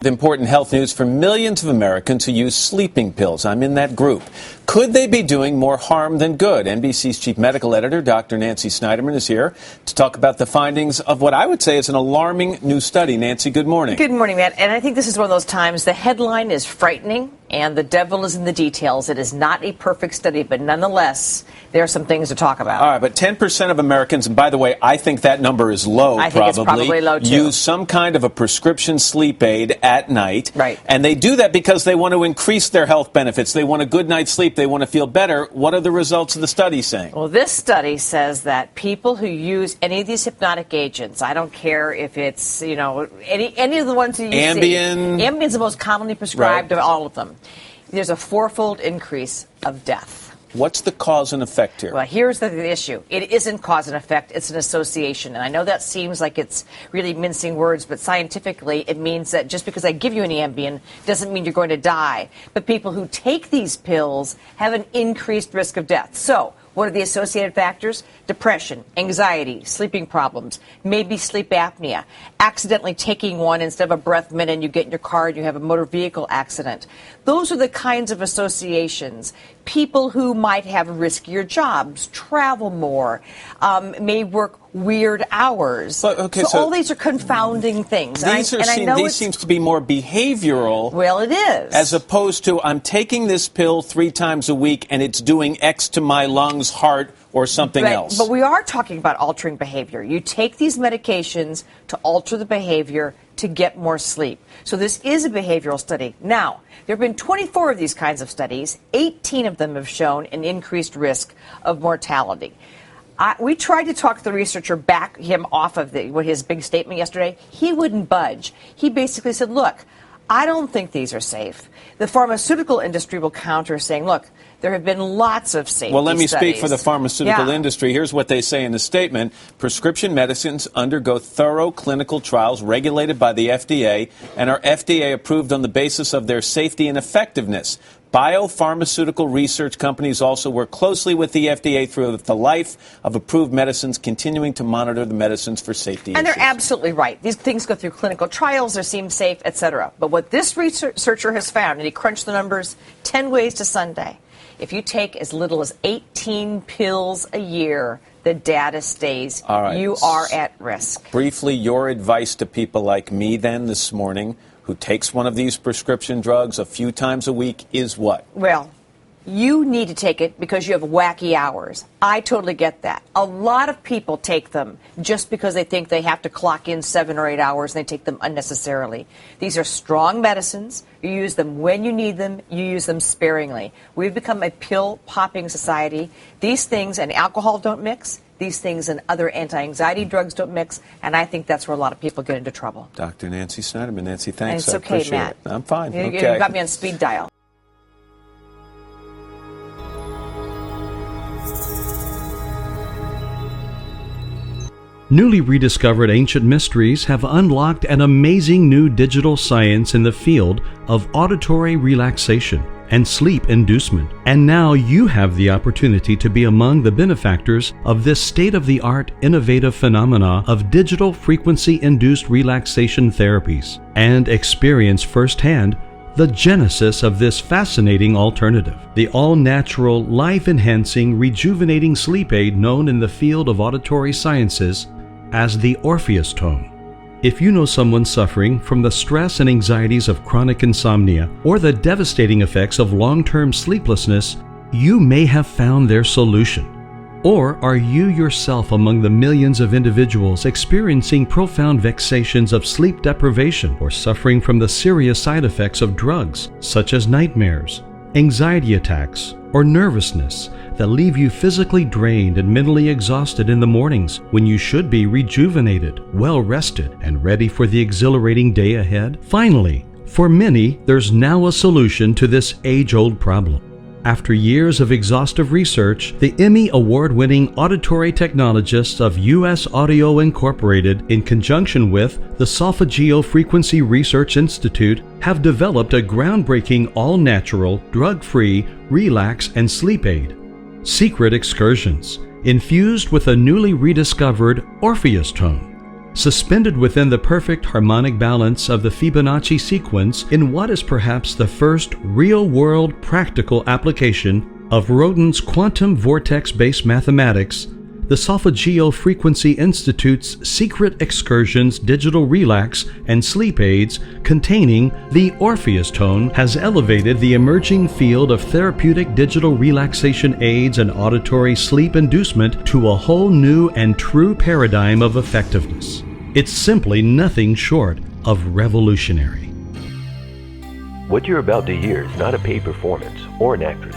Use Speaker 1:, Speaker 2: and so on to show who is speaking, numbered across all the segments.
Speaker 1: important health news for millions of Americans who use sleeping pills. I'm in that group. Could they be doing more harm than good? NBC's chief medical editor, Dr. Nancy Snyderman, is here to talk about the findings of what I would say is an alarming new study. Nancy, good morning.
Speaker 2: Good morning, Matt. And I think this is one of those times the headline is frightening and the devil is in the details. It is not a perfect study, but nonetheless, there are some things to talk about.
Speaker 1: All right, but 10% of Americans, and by the way, I think that number is low,
Speaker 2: I think it's probably low, too.
Speaker 1: Use some kind of a prescription sleep aid at night.
Speaker 2: Right.
Speaker 1: And they do that because they want to increase their health benefits. They want a good night's sleep. They want to feel better. What are the results of the study saying?
Speaker 2: Well, this study says that people who use any of these hypnotic agents, I don't care if it's, any of the ones that you
Speaker 1: Ambien.
Speaker 2: see. Ambien's the most commonly prescribed of all of them. There's a fourfold increase of death.
Speaker 1: What's the cause and effect here?
Speaker 2: Well, here's the issue. It isn't cause and effect. It's an association. And I know that seems like it's really mincing words, but scientifically it means that just because I give you an Ambien doesn't mean you're going to die. But people who take these pills have an increased risk of death. So what are the associated factors? Depression, anxiety, sleeping problems, maybe sleep apnea, accidentally taking one instead of a breath mint and you get in your car and you have a motor vehicle accident. Those are the kinds of associations. People who might have riskier jobs, travel more, may work weird hours.
Speaker 1: But, so
Speaker 2: all these are confounding things.
Speaker 1: These seems to be more behavioral.
Speaker 2: Well, it is.
Speaker 1: As opposed to I'm taking this pill 3 times a week and it's doing X to my lungs, heart, or something else.
Speaker 2: But we are talking about altering behavior. You take these medications to alter the behavior to get more sleep. So this is a behavioral study. Now, there have been 24 of these kinds of studies. 18 of them have shown an increased risk of mortality. We tried to talk the researcher back him off of his big statement yesterday. He wouldn't budge. He basically said, look, I don't think these are safe. The pharmaceutical industry will counter saying, look, there have been lots of safety studies.
Speaker 1: Well, let me speak for the pharmaceutical industry. Here's what they say in the statement. Prescription medicines undergo thorough clinical trials regulated by the FDA and are FDA approved on the basis of their safety and effectiveness. Biopharmaceutical research companies also work closely with the FDA throughout the life of approved medicines, continuing to monitor the medicines for safety
Speaker 2: And
Speaker 1: issues.
Speaker 2: they're absolutely right. These things go through clinical trials, they seem safe, etc. But what this researcher has found, and he crunched the numbers 10 ways to Sunday, if you take as little as 18 pills a year, the data stays.
Speaker 1: All right.
Speaker 2: You are at risk.
Speaker 1: Briefly, your advice to people like me then this morning who takes one of these prescription drugs a few times a week is what?
Speaker 2: Well, you need to take it because you have wacky hours. I totally get that. A lot of people take them just because they think they have to clock in 7 or 8 hours and they take them unnecessarily. These are strong medicines. You use them when you need them. You use them sparingly. We've become a pill-popping society. These things and alcohol don't mix. These things and other anti-anxiety drugs don't mix, and I think that's where a lot of people get into trouble.
Speaker 1: Dr. Nancy Snyderman. Nancy, thanks.
Speaker 2: And it's okay,
Speaker 1: I appreciate
Speaker 2: Matt.
Speaker 1: it. I'm fine.
Speaker 2: You
Speaker 1: Okay.
Speaker 2: got me on speed dial.
Speaker 3: Newly rediscovered ancient mysteries have unlocked an amazing new digital science in the field of auditory relaxation and sleep inducement. And now you have the opportunity to be among the benefactors of this state-of-the-art innovative phenomena of digital frequency-induced relaxation therapies and experience firsthand the genesis of this fascinating alternative, the all-natural, life-enhancing, rejuvenating sleep aid known in the field of auditory sciences as the Orpheus Tone. If you know someone suffering from the stress and anxieties of chronic insomnia or the devastating effects of long-term sleeplessness, you may have found their solution. Or are you yourself among the millions of individuals experiencing profound vexations of sleep deprivation or suffering from the serious side effects of drugs such as nightmares, anxiety attacks, or nervousness that leave you physically drained and mentally exhausted in the mornings when you should be rejuvenated, well-rested, and ready for the exhilarating day ahead? Finally, for many, there's now a solution to this age-old problem. After years of exhaustive research, the Emmy Award-winning auditory technologists of US Audio Incorporated, in conjunction with the Solfeggio Frequency Research Institute, have developed a groundbreaking all-natural, drug-free, relax and sleep aid, Secret Excursions, infused with a newly rediscovered Orpheus Tone. suspended within the perfect harmonic balance of the Fibonacci sequence in what is perhaps the first real-world practical application of Rodin's quantum vortex-based mathematics, the Solfeggio Frequency Institute's Secret Excursions digital relax and sleep aids containing the Orpheus tone has elevated the emerging field of therapeutic digital relaxation aids and auditory sleep inducement to a whole new and true paradigm of effectiveness. It's simply nothing short of revolutionary.
Speaker 4: What you're about to hear is not a paid performance or an actress.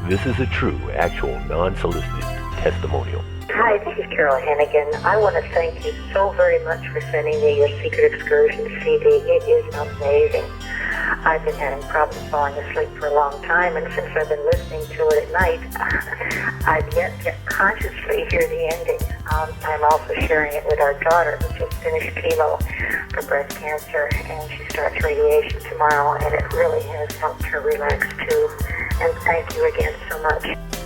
Speaker 4: This is a true, actual, non-solicited testimonial.
Speaker 5: Hi, this is Carol Hannigan. I want to thank you so very much for sending me your Secret Excursion CD. It is amazing. I've been having problems falling asleep for a long time, and since I've been listening to it at night, I've yet to consciously hear the ending. I'm also sharing it with our daughter, who just finished chemo for breast cancer, and she starts radiation tomorrow, and it really has helped her relax too. And thank you again so much.